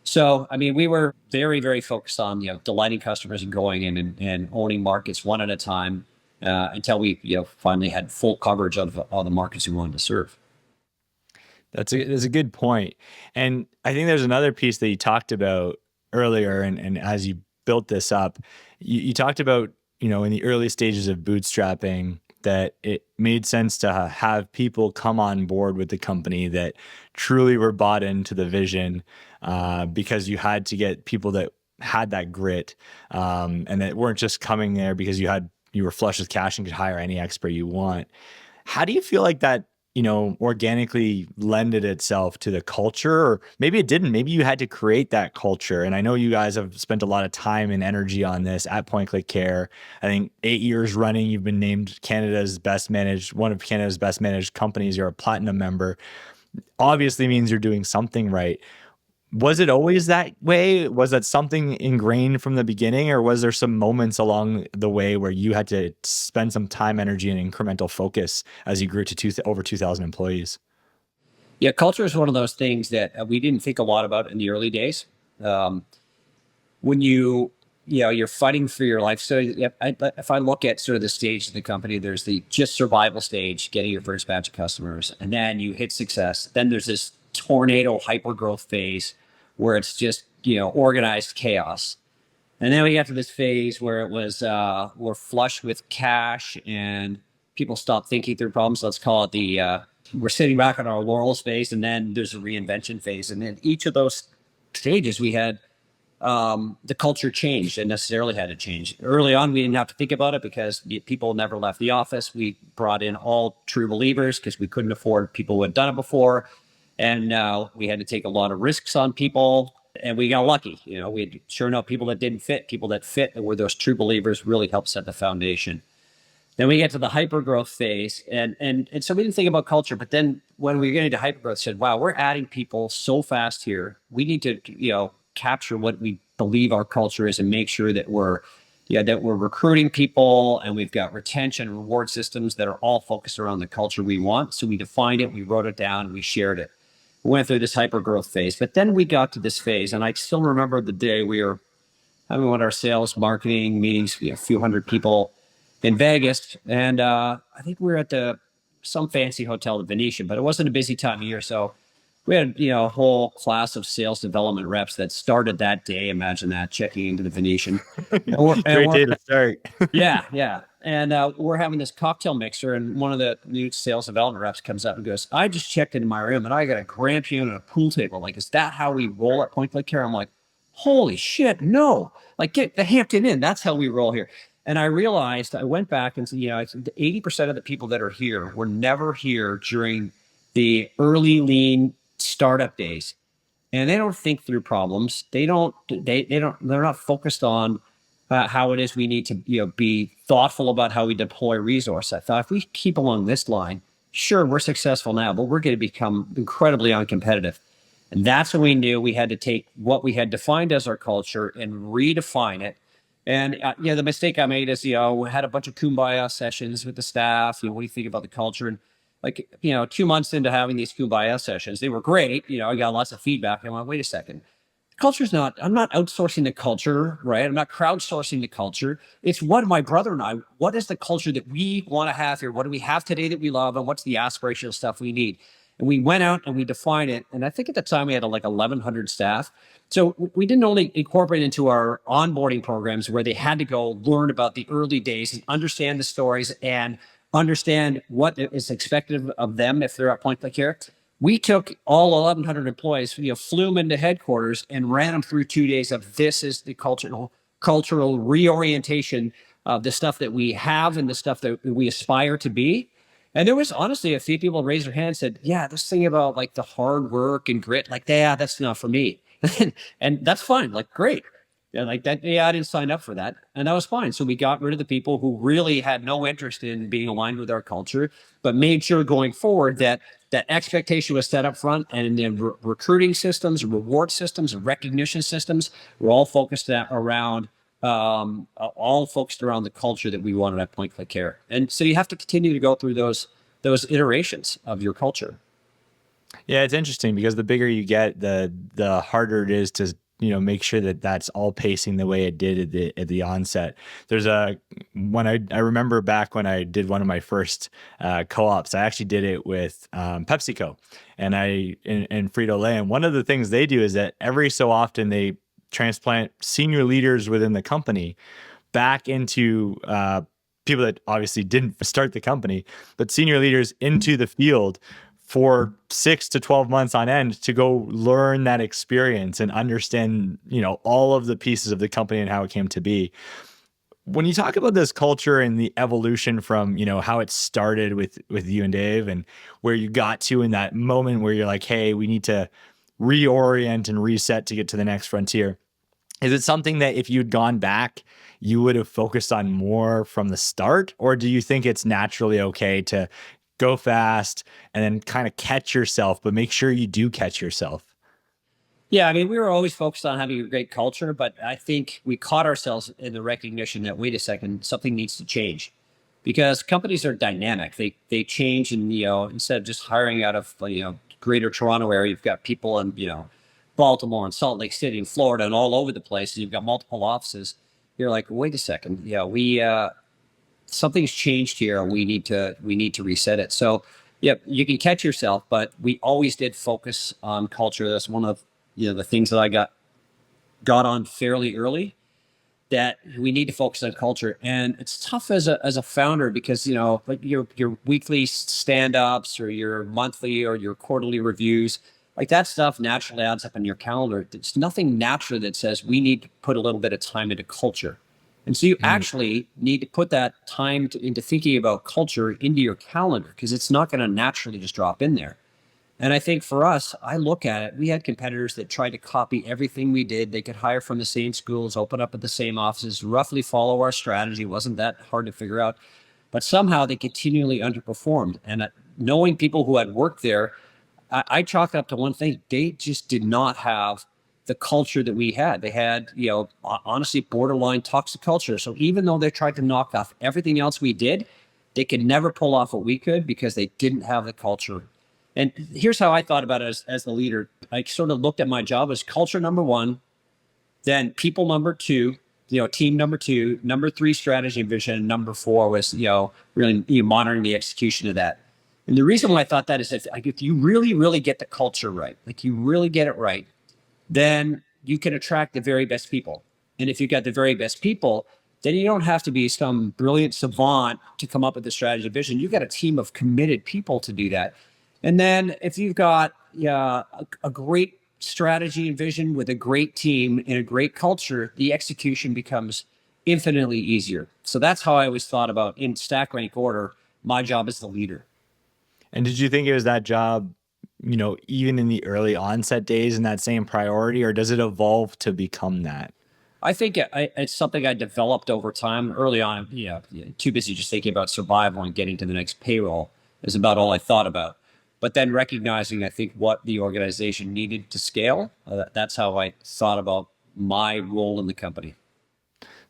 So, I mean, we were very, very focused on, delighting customers and going in and owning markets one at a time, until we, finally had full coverage of all the markets we wanted to serve. That's a good point. And I think there's another piece that you talked about earlier, and as you built this up, you talked about, in the early stages of bootstrapping, that it made sense to have people come on board with the company that truly were bought into the vision, because you had to get people that had that grit, and that weren't just coming there because you were flush with cash and could hire any expert you want. How do you feel like that, organically lended itself to the culture? Or maybe it didn't. Maybe you had to create that culture. And I know you guys have spent a lot of time and energy on this at PointClickCare. I think 8 years running, you've been named one of Canada's best managed companies. You're a platinum member. Obviously means you're doing something right. Was it always that way? Was that something ingrained from the beginning, or was there some moments along the way where you had to spend some time, energy, and incremental focus as you grew to over 2,000 employees? Yeah, culture is one of those things that we didn't think a lot about in the early days. Um, when you're fighting for your life. So if I look at sort of the stage of the company, there's the just survival stage, getting your first batch of customers, and then you hit success. Then there's this tornado hyper growth phase where it's just organized chaos. And then we got to this phase where it was we're flush with cash and people stop thinking through problems. Let's call it the we're sitting back on our laurels phase, and then there's a reinvention phase. And in each of those stages, we had the culture changed and necessarily had to change. Early on, we didn't have to think about it because people never left the office. We brought in all true believers because we couldn't afford people who had done it before. And we had to take a lot of risks on people. And we got lucky. We had sure enough people that didn't fit, people that fit that were those true believers really helped set the foundation. Then we get to the hyper growth phase. And so we didn't think about culture. But then when we get into hyper growth, said, wow, we're adding people so fast here. We need to, capture what we believe our culture is and make sure that we're recruiting people and we've got retention and reward systems that are all focused around the culture we want. So we defined it, we wrote it down, and we shared it. We went through this hyper growth phase, but then we got to this phase, and I still remember the day we were having one of our sales marketing meetings, a few hundred people in Vegas, and I think we were at some fancy hotel, the Venetian, but it wasn't a busy time of year, so we had a whole class of sales development reps that started that day. Imagine that, checking into the Venetian. Great day to start. Yeah, yeah. And we're having this cocktail mixer, and one of the new sales development reps comes up and goes, I just checked into my room and I got a grand piano and a pool table. Like, is that how we roll at PointClickCare? I'm like, holy shit, no. Like, get the Hampton Inn. That's how we roll here. And I realized, I went back and said, 80% of the people that are here were never here during the early lean startup days. And they don't think through problems. They're not focused on how it is we need to be thoughtful about how we deploy resource. I thought if we keep along this line, sure, we're successful now, but we're going to become incredibly uncompetitive. And that's when we knew we had to take what we had defined as our culture and redefine it. And the mistake I made is we had a bunch of kumbaya sessions with the staff. What do you think about the culture? And 2 months into having these kumbaya sessions, they were great. I got lots of feedback. I went, wait a second. I'm not outsourcing the culture, right? I'm not crowdsourcing the culture. It's what my brother and I, what is the culture that we want to have here? What do we have today that we love? And what's the aspirational stuff we need? And we went out and we defined it. And I think at the time we had like 1,100 staff. So we didn't only incorporate into our onboarding programs where they had to go learn about the early days and understand the stories and understand what is expected of them if they're at PointClickCare. We took all 1,100 employees, flew them into headquarters and ran them through 2 days of this is the cultural reorientation of the stuff that we have and the stuff that we aspire to be. And there was honestly a few people raised their hand and said, yeah, this thing about like the hard work and grit, like, yeah, that's not for me. And that's fine. Like, great. Yeah, like that. Yeah, I didn't sign up for that. And that was fine. So we got rid of the people who really had no interest in being aligned with our culture, but made sure going forward that that expectation was set up front, and then recruiting systems, reward systems, and recognition systems were all focused around the culture that we wanted at PointClickCare. And so you have to continue to go through those iterations of your culture. Yeah, it's interesting because the bigger you get, the harder it is to make sure that that's all pacing the way it did at the onset. There's a when I remember back when I did one of my first co-ops, I actually did it with PepsiCo and Frito Lay, and one of the things they do is that every so often they transplant senior leaders within the company back into people that obviously didn't start the company, but senior leaders into the field for 6 to 12 months on end to go learn that experience and understand, all of the pieces of the company and how it came to be. When you talk about this culture and the evolution from, how it started with you and Dave and where you got to in that moment where you're like, hey, we need to reorient and reset to get to the next frontier. Is it something that if you'd gone back, you would have focused on more from the start? Or do you think it's naturally okay to go fast and then kind of catch yourself, but make sure you do catch yourself? Yeah, I mean, we were always focused on having a great culture, but I think we caught ourselves in the recognition that wait a second, something needs to change, because companies are dynamic. They change, and instead of just hiring out of Greater Toronto area, you've got people in Baltimore and Salt Lake City and Florida and all over the place, and you've got multiple offices. You're like, wait a second, we something's changed here, and we need to reset it. So, yeah, you can catch yourself, but we always did focus on culture. That's one of the things that I got on fairly early, that we need to focus on culture. And it's tough as a founder because like your weekly stand-ups or your monthly or your quarterly reviews, like that stuff naturally adds up in your calendar. There's nothing naturally that says we need to put a little bit of time into culture. And so you Mm. actually need to put that time into thinking about culture into your calendar, because it's not going to naturally just drop in there. And I think for us, I look at it, we had competitors that tried to copy everything we did. They could hire from the same schools, open up at the same offices, roughly follow our strategy. It wasn't that hard to figure out. But somehow they continually underperformed. And knowing people who had worked there, I chalk it up to one thing. They just did not have the culture that we had. They had, honestly, borderline toxic culture. So even though they tried to knock off everything else we did, they could never pull off what we could because they didn't have the culture. And here's how I thought about it as the leader. I sort of looked at my job as culture number one, then people number two, team number two, number three, strategy and vision, and number four was, really monitoring the execution of that. And the reason why I thought that is that, like, if you really, really get the culture right, like you really get it right, then you can attract the very best people. And if you've got the very best people, then you don't have to be some brilliant savant to come up with the strategy and vision. You've got a team of committed people to do that. And then if you've got a great strategy and vision with a great team and a great culture, the execution becomes infinitely easier. So that's how I always thought about, in stack rank order, my job as the leader. And did you think it was that job, even in the early onset days and that same priority, or does it evolve to become that? I think it's something I developed over time. Early on, too busy just thinking about survival and getting to the next payroll is about all I thought about. But then recognizing, I think, what the organization needed to scale, that's how I thought about my role in the company.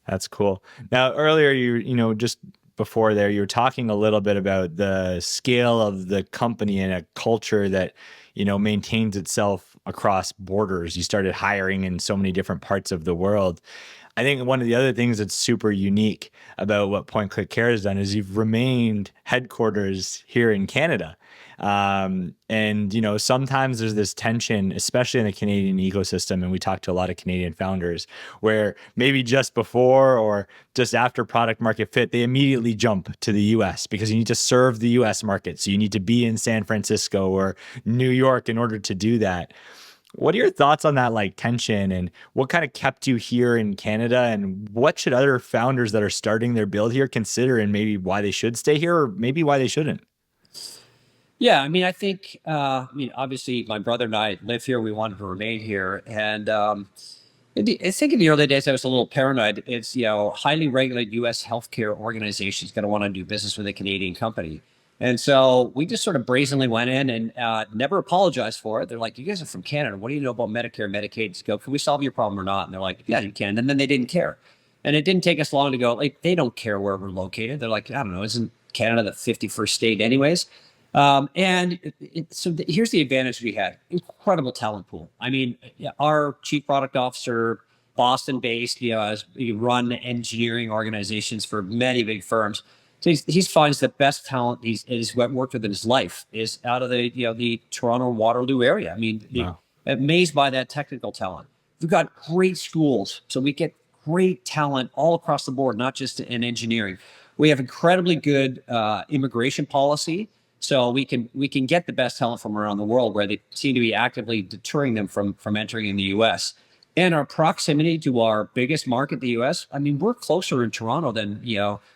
That's cool. Now, earlier, just before there, you were talking a little bit about the scale of the company and a culture that, maintains itself across borders. You started hiring in so many different parts of the world. I think one of the other things that's super unique about what PointClickCare has done is you've remained headquarters here in Canada. And sometimes there's this tension, especially in the Canadian ecosystem. And we talk to a lot of Canadian founders where maybe just before or just after product market fit, they immediately jump to the US because you need to serve the US market. So you need to be in San Francisco or New York in order to do that. What are your thoughts on that like tension and what kind of kept you here in Canada and what should other founders that are starting their build here consider and maybe why they should stay here or maybe why they shouldn't? Yeah, I mean, I think, obviously, my brother and I live here. We wanted to remain here, and I think in the early days I was a little paranoid. It's highly regulated U.S. healthcare organizations going to want to do business with a Canadian company, and so we just sort of brazenly went in and never apologized for it. They're like, "You guys are from Canada. What do you know about Medicare, Medicaid?" Just go, "Can we solve your problem or not?" And they're like, "Yeah, you can." And then they didn't care, and it didn't take us long to go, like, they don't care where we're located. They're like, "I don't know, isn't Canada the 51st state anyways?" Here's the advantage we had: incredible talent pool. I mean, our chief product officer, Boston based, has run engineering organizations for many big firms. So he finds the best talent he's worked with in his life is out of the Toronto Waterloo area. I mean, Wow. amazed by that technical talent. We've got great schools, so we get great talent all across the board, not just in engineering. We have incredibly good immigration policy, so we can get the best talent from around the world, where they seem to be actively deterring them from entering in the U.S. And our proximity to our biggest market, the U.S. I mean, we're closer in Toronto than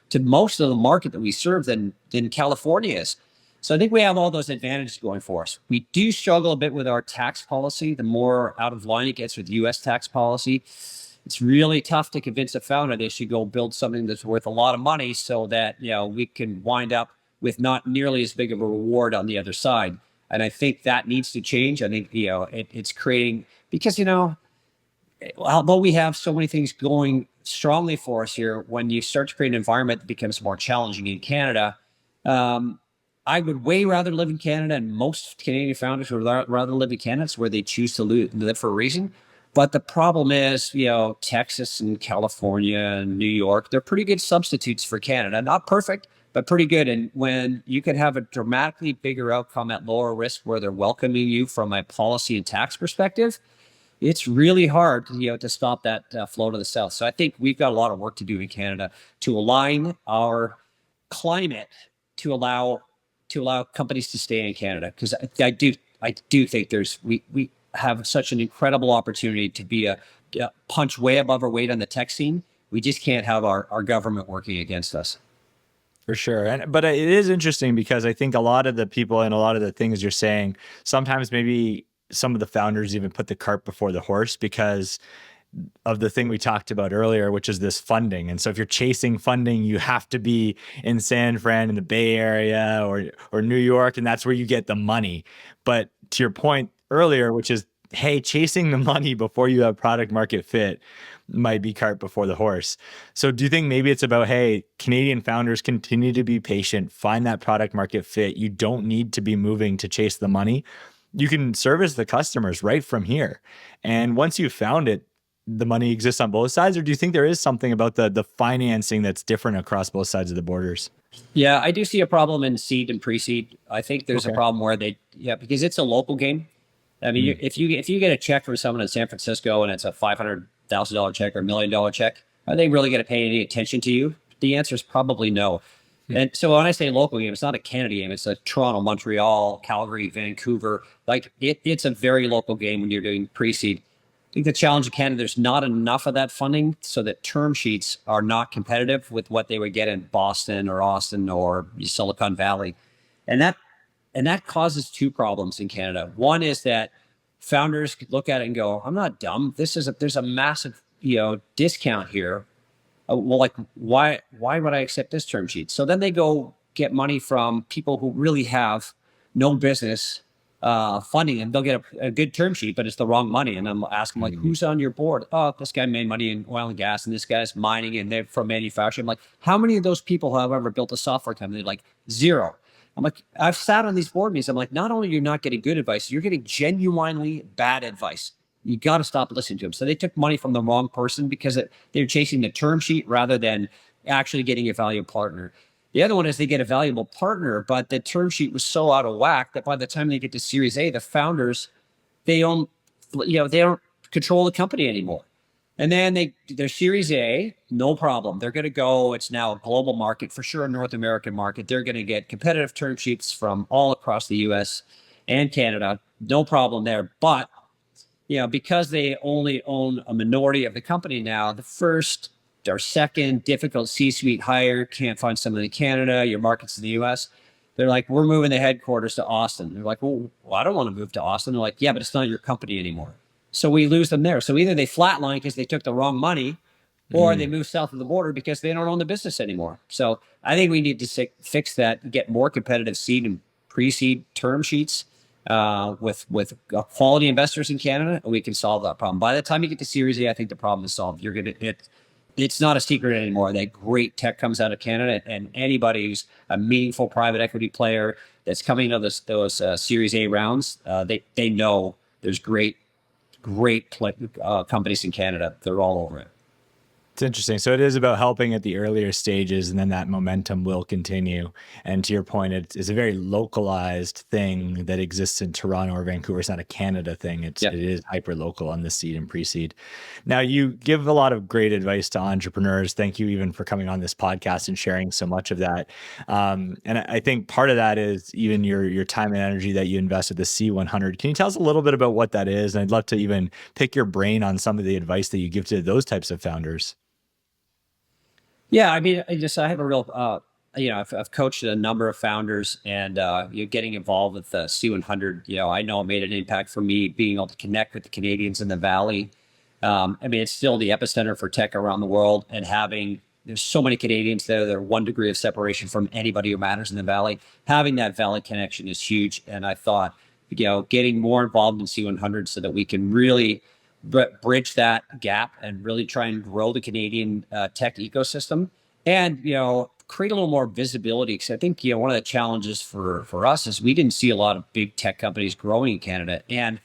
to most of the market that we serve than California is. So I think we have all those advantages going for us. We do struggle a bit with our tax policy. The more out of line it gets with U.S. tax policy, it's really tough to convince a founder they should go build something that's worth a lot of money, so that we can wind up with not nearly as big of a reward on the other side. And I think that needs to change. I think it's creating, because although we have so many things going strongly for us here, when you start to create an environment that becomes more challenging in Canada, um, I would way rather live in Canada, and most Canadian founders would rather live in Canada. It's where they choose to live for a reason. But the problem is, Texas and California and New York, they're pretty good substitutes for Canada. Not perfect, but pretty good. And when you can have a dramatically bigger outcome at lower risk, where they're welcoming you from a policy and tax perspective, it's really hard, to stop that flow to the south. So I think we've got a lot of work to do in Canada to align our climate to allow companies to stay in Canada. Because I do think we have such an incredible opportunity to be a punch way above our weight on the tech scene. We just can't have our government working against us. For sure. But it is interesting, because I think a lot of the people and a lot of the things you're saying, sometimes maybe some of the founders even put the cart before the horse, because of the thing we talked about earlier, which is this funding. And so if you're chasing funding, you have to be in San Fran, in the Bay Area, or New York, and that's where you get the money. But to your point earlier, which is, hey, chasing the money before you have product market fit might be cart before the horse. So do you think maybe it's about, hey, Canadian founders, continue to be patient, find that product market fit. You don't need to be moving to chase the money. You can service the customers right from here. And once you've found it, the money exists on both sides? Or do you think there is something about the financing that's different across both sides of the borders? Yeah, I do see a problem in seed and pre-seed. I think there's a Okay. problem where because it's a local game. I mean, Mm. if you get a check from someone in San Francisco and it's a $500,000 check or $1 million check, are they really going to pay any attention to you? The answer is probably no. And so when I say local game, it's not a Canada game. It's a Toronto, Montreal, Calgary, Vancouver. Like it's a very local game when you're doing pre-seed. I think the challenge in Canada, there's not enough of that funding, so that term sheets are not competitive with what they would get in Boston or Austin or Silicon Valley. And that causes two problems in Canada. One is that founders could look at it and go, "I'm not dumb. There's a massive discount here. Well, like why would I accept this term sheet?" So then they go get money from people who really have no business funding, and they'll get a good term sheet, but it's the wrong money. And I'm asking, like, Mm. who's on your board? Oh, this guy made money in oil and gas, and this guy's mining, and they're from manufacturing. I'm like, how many of those people have ever built a software company? Like, zero. I'm like, I've sat on these board meetings. I'm like, not only are you not getting good advice, you're getting genuinely bad advice. You got to stop listening to them. So they took money from the wrong person because they're chasing the term sheet rather than actually getting a valuable partner. The other one is they get a valuable partner, but the term sheet was so out of whack that by the time they get to Series A, the founders, they own, they don't control the company anymore. And then they're Series A, no problem. They're going to go. It's now a global market, for sure, a North American market. They're going to get competitive term sheets from all across the U.S. and Canada, no problem there. But because they only own a minority of the company now, the first or second difficult C-suite hire, can't find someone in Canada, your market's in the US. They're like, we're moving the headquarters to Austin. They're like, well, I don't want to move to Austin. They're like, yeah, but it's not your company anymore. So we lose them there. So either they flatline because they took the wrong money, or they Mm. move south of the border because they don't own the business anymore. So I think we need to fix that, get more competitive seed and pre-seed term sheets with quality investors in Canada, and we can solve that problem. By the time you get to Series A, I think the problem is solved. You're going to it's not a secret anymore that great tech comes out of Canada, and anybody who's a meaningful private equity player that's coming to those Series A rounds, they know there's great companies in Canada. They're all over it. It's interesting. So it is about helping at the earlier stages, and then that momentum will continue. And to your point, it's a very localized thing that exists in Toronto or Vancouver. It's not a Canada thing. Yeah. It is hyper local on the seed and pre-seed. Now you give a lot of great advice to entrepreneurs. Thank you even for coming on this podcast and sharing so much of that. And I think part of that is even your time and energy that you invest with the C100. Can you tell us a little bit about what that is? And I'd love to even pick your brain on some of the advice that you give to those types of founders. Yeah, I mean, I have a real, I've coached a number of founders, and you're getting involved with the C100. I know it made an impact for me being able to connect with the Canadians in the Valley. I mean, it's still the epicenter for tech around the world, and there's so many Canadians there. They're 1 degree of separation from anybody who matters in the Valley. Having that Valley connection is huge, and I thought, getting more involved in C100 so that we can really bridge that gap and really try and grow the Canadian tech ecosystem, and create a little more visibility. Because I think one of the challenges for us is we didn't see a lot of big tech companies growing in Canada, and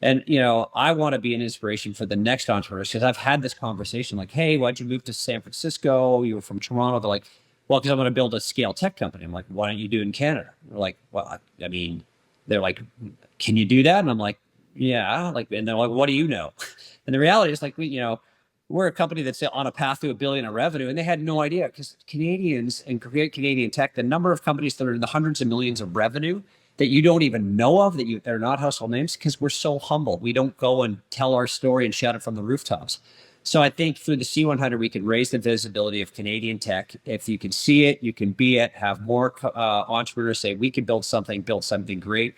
I want to be an inspiration for the next entrepreneurs, because I've had this conversation like, hey, why'd you move to San Francisco? You were from Toronto. They're like, well, because I'm going to build a scale tech company. I'm like, why don't you do it in Canada? They're like, well, I mean, they're like, can you do that? And I'm like, yeah. And they're like, what do you know? And the reality is, like, we're a company that's on a path to $1 billion in revenue, and they had no idea, because Canadians and Canadian tech, the number of companies that are in the hundreds of millions of revenue that you don't even know of, they're not household names, because we're so humble. We don't go and tell our story and shout it from the rooftops. So I think through the C100, we can raise the visibility of Canadian tech. If you can see it, you can be it. Have more entrepreneurs say, we can build something great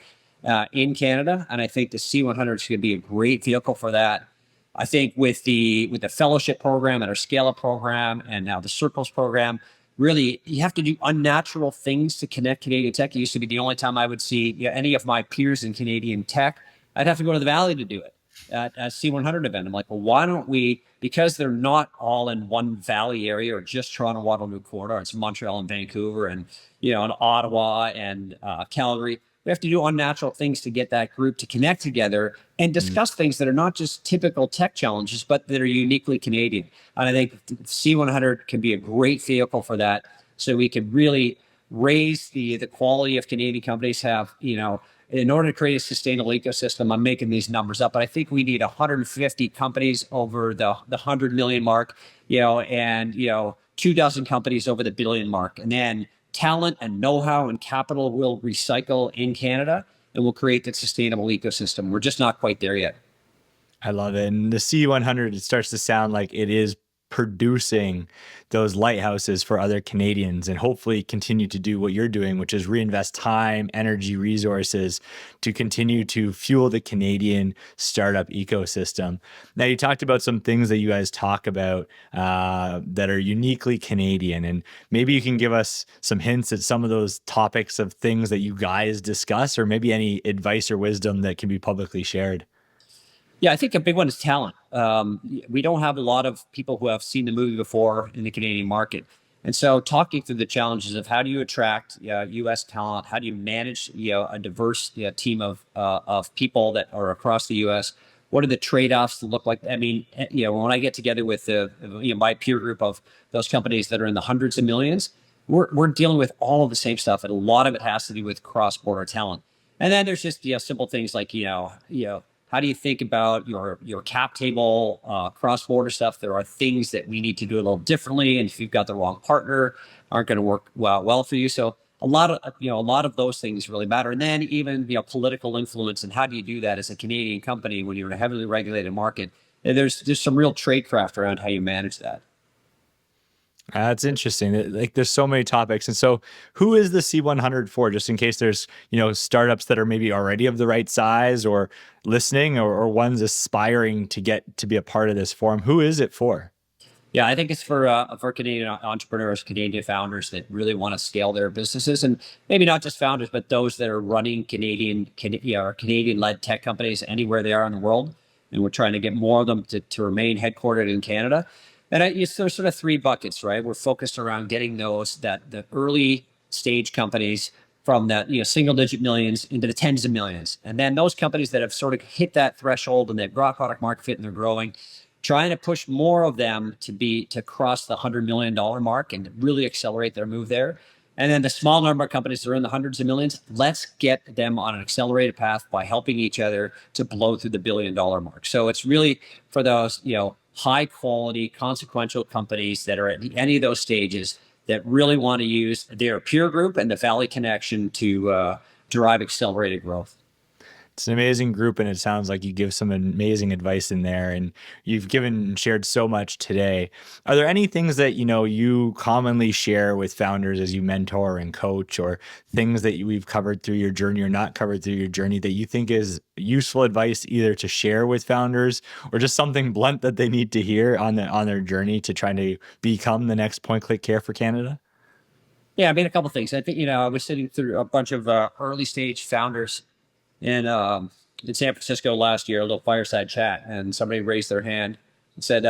in Canada. And I think the C100 is going to be a great vehicle for that. I think with the fellowship program and our scale up program, and now the circles program, really, you have to do unnatural things to connect Canadian tech. It used to be the only time I would see any of my peers in Canadian tech. I'd have to go to the Valley to do it at a C100 event. I'm like, well, why don't we, because they're not all in one Valley area or just Toronto, Waterloo corridor, it's Montreal and Vancouver and, and Ottawa and Calgary. We have to do unnatural things to get that group to connect together and discuss things that are not just typical tech challenges, but that are uniquely Canadian. And I think C100 can be a great vehicle for that. So we can really raise the quality of Canadian companies. In order to create a sustainable ecosystem, I'm making these numbers up, but I think we need 150 companies over the 100 million mark, and 24 companies over the billion mark. And then talent and know-how and capital will recycle in Canada, and we'll create that sustainable ecosystem. We're just not quite there yet. I love it. And the C100, it starts to sound like it is producing those lighthouses for other Canadians, and hopefully continue to do what you're doing, which is reinvest time, energy, resources to continue to fuel the Canadian startup ecosystem. Now, you talked about some things that you guys talk about that are uniquely Canadian, and maybe you can give us some hints at some of those topics of things that you guys discuss, or maybe any advice or wisdom that can be publicly shared. Yeah, I think a big one is talent. We don't have a lot of people who have seen the movie before in the Canadian market. And so talking through the challenges of how do you attract U.S. talent, how do you manage a diverse team of people that are across the U.S., what are the trade-offs to look like? I mean, when I get together with my peer group of those companies that are in the hundreds of millions, we're dealing with all of the same stuff, and a lot of it has to do with cross-border talent. And then there's just simple things like how do you think about your cap table, cross-border stuff? There are things that we need to do a little differently, and if you've got the wrong partner, aren't going to work well for you. So a lot of those things really matter. And then even political influence, and how do you do that as a Canadian company when you're in a heavily regulated market? And there's some real tradecraft around how you manage that. That's interesting. Like, there's so many topics. And so who is the C100 for? Just in case there's, startups that are maybe already of the right size or listening, or ones aspiring to get to be a part of this forum. Who is it for? Yeah, I think it's for Canadian entrepreneurs, Canadian founders that really want to scale their businesses, and maybe not just founders, but those that are running Canadian-led tech companies anywhere they are in the world. And we're trying to get more of them to remain headquartered in Canada. There's sort of three buckets, right? We're focused around getting the early stage companies from that, single digit millions into the tens of millions. And then those companies that have sort of hit that threshold and they've got product market fit and they're growing, trying to push more of them to cross the $100 million mark and really accelerate their move there. And then the small number of companies that are in the hundreds of millions, let's get them on an accelerated path by helping each other to blow through the $1 billion mark. So it's really for those, high quality, consequential companies that are at any of those stages that really want to use their peer group and the Valley connection to drive accelerated growth. It's an amazing group, and it sounds like you give some amazing advice in there, and you've given and shared so much today. Are there any things that you commonly share with founders as you mentor and coach, or things that we've covered through your journey or not covered through your journey that you think is useful advice either to share with founders or just something blunt that they need to hear on their journey to trying to become the next PointClickCare for Canada? Yeah, I mean, a couple of things. I think, I was sitting through a bunch of early stage founders in San Francisco last year, a little fireside chat, and somebody raised their hand and said,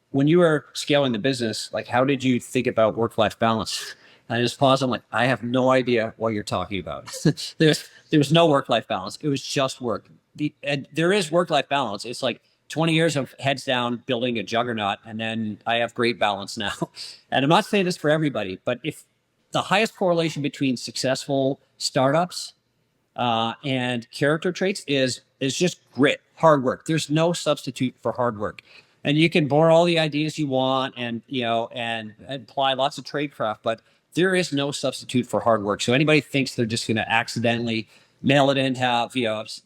when you were scaling the business, like, how did you think about work-life balance? And I just paused. I'm like, I have no idea what you're talking about. There's no work-life balance. It was just work. And there is work-life balance. It's like 20 years of heads down building a juggernaut, and then I have great balance now. And I'm not saying this for everybody, but if the highest correlation between successful startups and character traits is just grit, hard work. There's no substitute for hard work. And you can borrow all the ideas you want and apply lots of tradecraft, but there is no substitute for hard work. So anybody thinks they're just going to accidentally mail it in, have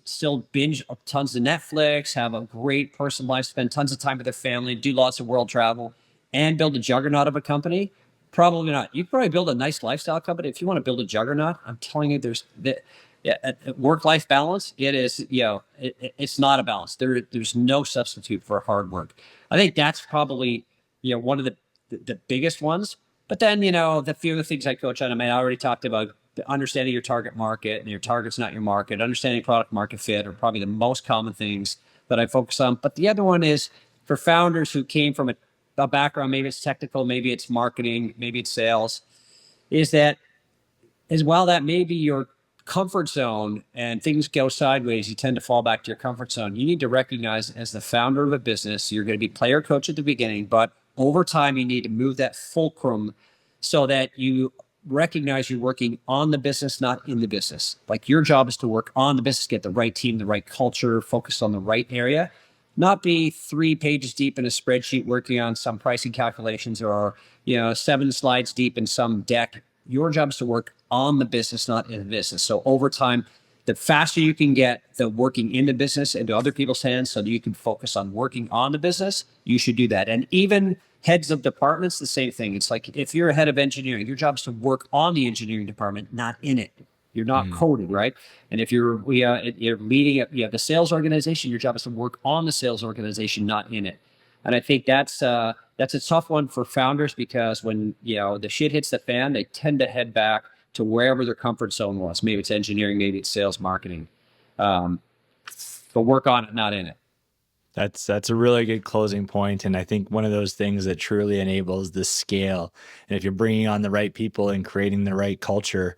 still binge tons of Netflix, have a great personal life, spend tons of time with their family, do lots of world travel, and build a juggernaut of a company. Probably not. You can probably build a nice lifestyle company. If you want to build a juggernaut, I'm telling you, work-life balance, it's not a balance. There's no substitute for hard work. I think that's probably, one of the biggest ones. But then, the few of the things I coach on, I already talked about understanding your target market, and your target's not your market. Understanding product market fit are probably the most common things that I focus on. But the other one is for founders who came from a background, maybe it's technical, maybe it's marketing, maybe it's sales, is that as well, that may be your comfort zone and things go sideways, you tend to fall back to your comfort zone. You need to recognize as the founder of a business, you're going to be player coach at the beginning, but over time, you need to move that fulcrum so that you recognize you're working on the business, not in the business. Like, your job is to work on the business, get the right team, the right culture, focus on the right area, not be 3 pages deep in a spreadsheet working on some pricing calculations or, 7 slides deep in some deck. Your job is to work on the business, not in the business. So over time, the faster you can get the working in the business into other people's hands so that you can focus on working on the business, you should do that. And even heads of departments, the same thing. It's like, if you're a head of engineering, your job is to work on the engineering department, not in it. You're not coding, right? And if you're leading the sales organization, your job is to work on the sales organization, not in it. And I think that's a tough one for founders, because when the shit hits the fan, they tend to head back to wherever their comfort zone was. Maybe it's engineering, maybe it's sales, marketing, but work on it, not in it. That's a really good closing point, and I think one of those things that truly enables the scale. And if you're bringing on the right people and creating the right culture,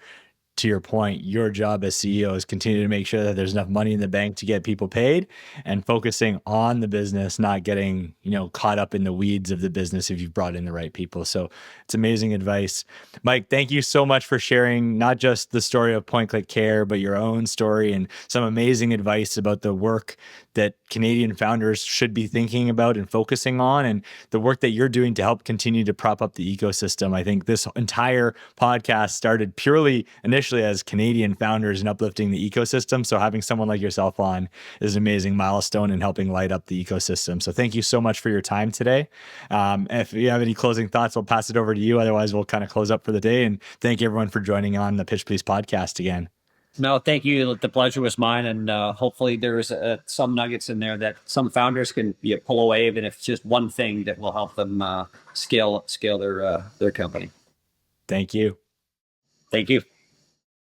to your point, your job as CEO is continue to make sure that there's enough money in the bank to get people paid, and focusing on the business, not getting, caught up in the weeds of the business if you've brought in the right people. So it's amazing advice. Mike, thank you so much for sharing not just the story of PointClickCare, but your own story and some amazing advice about the work that Canadian founders should be thinking about and focusing on, and the work that you're doing to help continue to prop up the ecosystem. I think this entire podcast started purely initially as Canadian founders and uplifting the ecosystem. So having someone like yourself on is an amazing milestone in helping light up the ecosystem. So thank you so much for your time today. If you have any closing thoughts, we'll pass it over to you. Otherwise, we'll kind of close up for the day. And thank everyone for joining on the Pitch Please podcast again. No, thank you. The pleasure was mine. And hopefully there's some nuggets in there that some founders can pull away, even if it's just one thing that will help them scale their company. Thank you. Thank you.